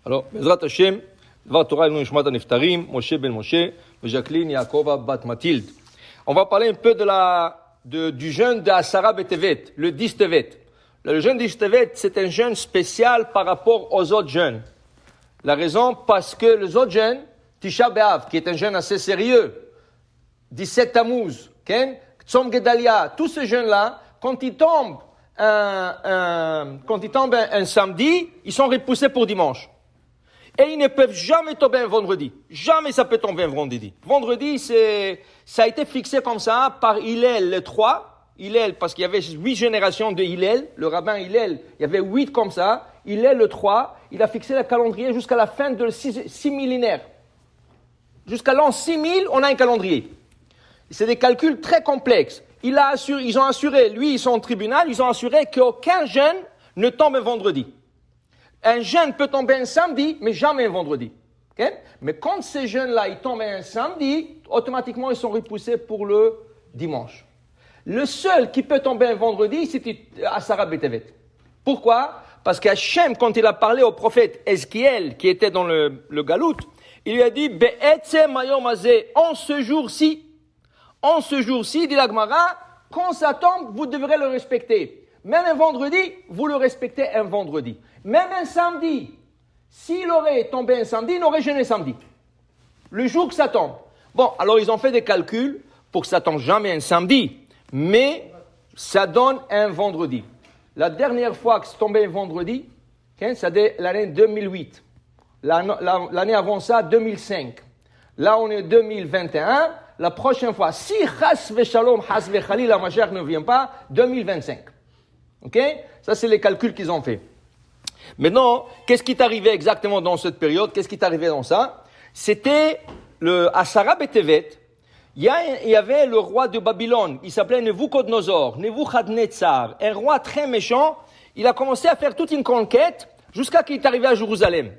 Alors, Bezrat Hashem, Dvar Torah Elnu Nishmat HaNiftarim, Moshe ben Moshe, Jacqueline Yaakova bat Mathilde. On va parler un peu du jeûne d'Asara Betevet, le 10 Tevet. Le jeûne 10 Tevet, c'est un jeûne spécial par rapport aux autres jeûnes. La raison, parce que les autres jeûnes, Tisha B'Av, qui est un jeûne assez sérieux, 17 Tammuz, Tzom Gedalia, tous ces jeûnes-là, quand ils tombent un samedi, ils sont repoussés pour dimanche. Et ils ne peuvent jamais tomber un vendredi. Jamais ça peut tomber un vendredi. Vendredi, ça a été fixé comme ça par Hillel le 3. Hillel, parce qu'il y avait 8 générations de Hillel. Le rabbin Hillel, il y avait 8 comme ça. Hillel le 3, il a fixé le calendrier jusqu'à la fin de 6 millénaires. Jusqu'à l'an 6000, on a un calendrier. C'est des calculs très complexes. Ils ont assuré, lui, ils sont au tribunal, ils ont assuré qu'aucun jeûne ne tombe un vendredi. Un jeûne peut tomber un samedi, mais jamais un vendredi. Okay? Mais quand ces jeûnes-là, ils tombent un samedi, automatiquement, ils sont repoussés pour le dimanche. Le seul qui peut tomber un vendredi, c'était Asara Betevet. Pourquoi? Parce qu'Hachem, quand il a parlé au prophète Ezkiel, qui était dans le Galout, il lui a dit, Be'etzem hayom hazeh, en ce jour-ci, dit la Gemara, quand ça tombe, vous devrez le respecter. Même un vendredi, vous le respectez un vendredi. Même un samedi, s'il aurait tombé un samedi, il aurait jeûné samedi. Le jour que ça tombe. Bon, alors ils ont fait des calculs pour que ça tombe jamais un samedi, mais ça donne un vendredi. La dernière fois que c'est tombé un vendredi, c'est l'année 2008. L'année avant ça, 2005. Là, on est 2021. La prochaine fois, si Chas Veshalom, Chas Vechalil, la Mashiach ne vient pas, 2025. Ok? Ça, c'est les calculs qu'ils ont fait. Maintenant, qu'est-ce qui est arrivé exactement dans cette période? Qu'est-ce qui est arrivé dans ça? C'était le Asara Betevet. Il y avait le roi de Babylone. Il s'appelait Nebuchadnezzar, Nebuchadnezzar. Un roi très méchant. Il a commencé à faire toute une conquête jusqu'à qu'il est arrivé à Jérusalem.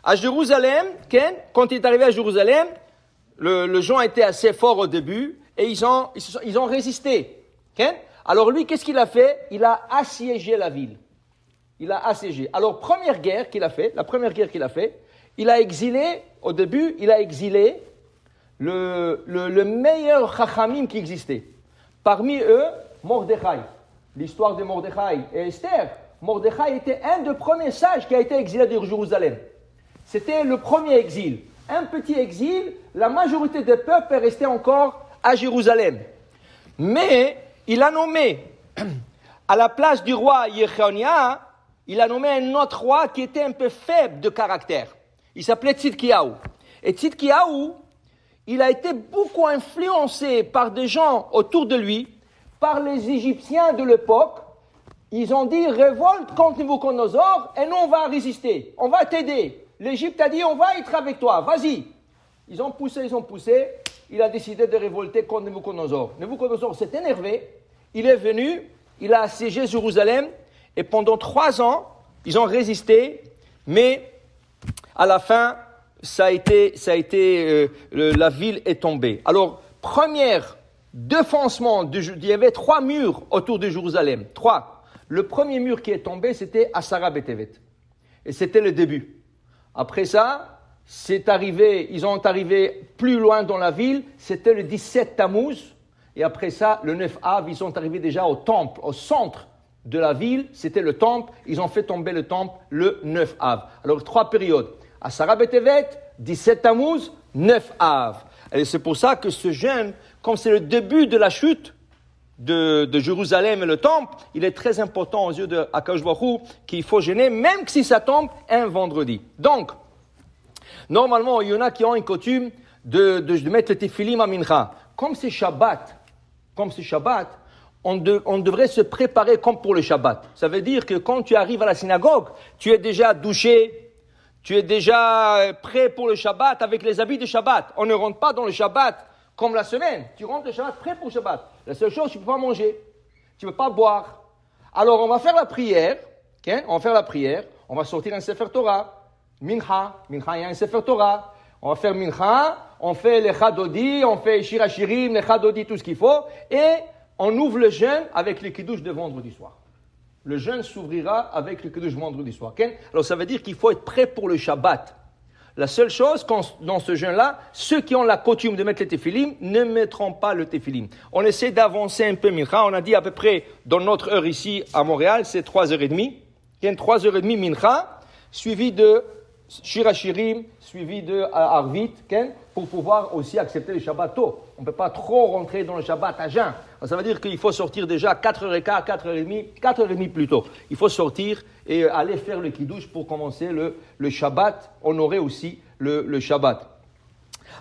À Jérusalem, quand il est arrivé à Jérusalem, le gens était assez fort au début et ils ont résisté. Alors lui, qu'est-ce qu'il a fait? Il a assiégé la ville. Il a assiégé. Alors, la première guerre qu'il a fait, il a exilé, au début, le meilleur chachamim qui existait. Parmi eux, Mordechai. L'histoire de Mordechai et Esther. Mordechai était un des premiers sages qui a été exilé de Jérusalem. C'était le premier exil. Un petit exil, la majorité des peuples est restée encore à Jérusalem. Mais il a nommé, à la place du roi Yechonia, il a nommé un autre roi qui était un peu faible de caractère. Il s'appelait Tzidkiyahu. Et Tzidkiyahu, il a été beaucoup influencé par des gens autour de lui, par les Égyptiens de l'époque. Ils ont dit, révolte contre Nebuchadnezzar et nous on va résister, on va t'aider. L'Égypte a dit, on va être avec toi, vas-y. Ils ont poussé, il a décidé de révolter contre Nebuchadnezzar. Nebuchadnezzar s'est énervé, il est venu, il a assiégé Jérusalem, et pendant 3 ans, ils ont résisté, mais à la fin, la ville est tombée. Alors, premier défoncement, il y avait 3 murs autour de Jérusalem, 3. Le premier mur qui est tombé, c'était Asara Betevet. Et c'était le début. Après ça, ils ont arrivé plus loin dans la ville, c'était le 17 Tammuz. Et après ça, le 9 Av, ils sont arrivés déjà au temple, au centre de la ville, c'était le temple. Ils ont fait tomber le temple le 9 Av. Alors, 3 périodes. Asara Betevet, 17 Tammuz, 9 Av. Et c'est pour ça que ce jeûne, comme c'est le début de la chute de Jérusalem et le temple, il est très important aux yeux de Akadosh Baruch Hu qu'il faut jeûner, même si ça tombe un vendredi. Donc, normalement, il y en a qui ont une coutume de mettre le tefilim à mincha. Comme c'est Shabbat, on devrait se préparer comme pour le Shabbat. Ça veut dire que quand tu arrives à la synagogue, tu es déjà douché, tu es déjà prêt pour le Shabbat avec les habits de Shabbat. On ne rentre pas dans le Shabbat comme la semaine. Tu rentres le Shabbat prêt pour le Shabbat. La seule chose, tu ne peux pas manger, tu ne peux pas boire. Alors on va faire la prière, on va sortir un Sefer Torah, Mincha, il y a un Sefer Torah. On va faire Mincha, on fait les Chadodi, on fait Shir Hashirim, les Chadodi, tout ce qu'il faut, et on ouvre le jeûne avec les Kiddush de vendredi soir. Le jeûne s'ouvrira avec le Kiddush vendredi soir. Okay? Alors ça veut dire qu'il faut être prêt pour le Shabbat. La seule chose, dans ce jeûne-là, ceux qui ont la coutume de mettre le téphilim ne mettront pas le téphilim. On essaie d'avancer un peu mincha. On a dit à peu près, dans notre heure ici à Montréal, c'est 3h30. Il y a 3h30 mincha, suivi de Shirachirim, suivi de Arvit, pour pouvoir aussi accepter le Shabbat tôt. On ne peut pas trop rentrer dans le Shabbat à jeun. Ça veut dire qu'il faut sortir déjà à 4h15, 4h30 plus tôt. Il faut sortir et aller faire le Kiddush pour commencer le Shabbat, honorer aussi le Shabbat.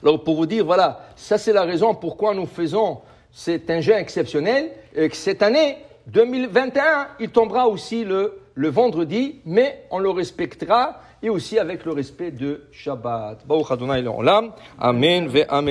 Alors pour vous dire, voilà, ça c'est la raison pourquoi nous faisons, c'est un jeûne exceptionnel, et que cette année, 2021, il tombera aussi le vendredi, mais on le respectera et aussi avec le respect de Shabbat. Baruch Adonai Le'olam. Amen ve Amen.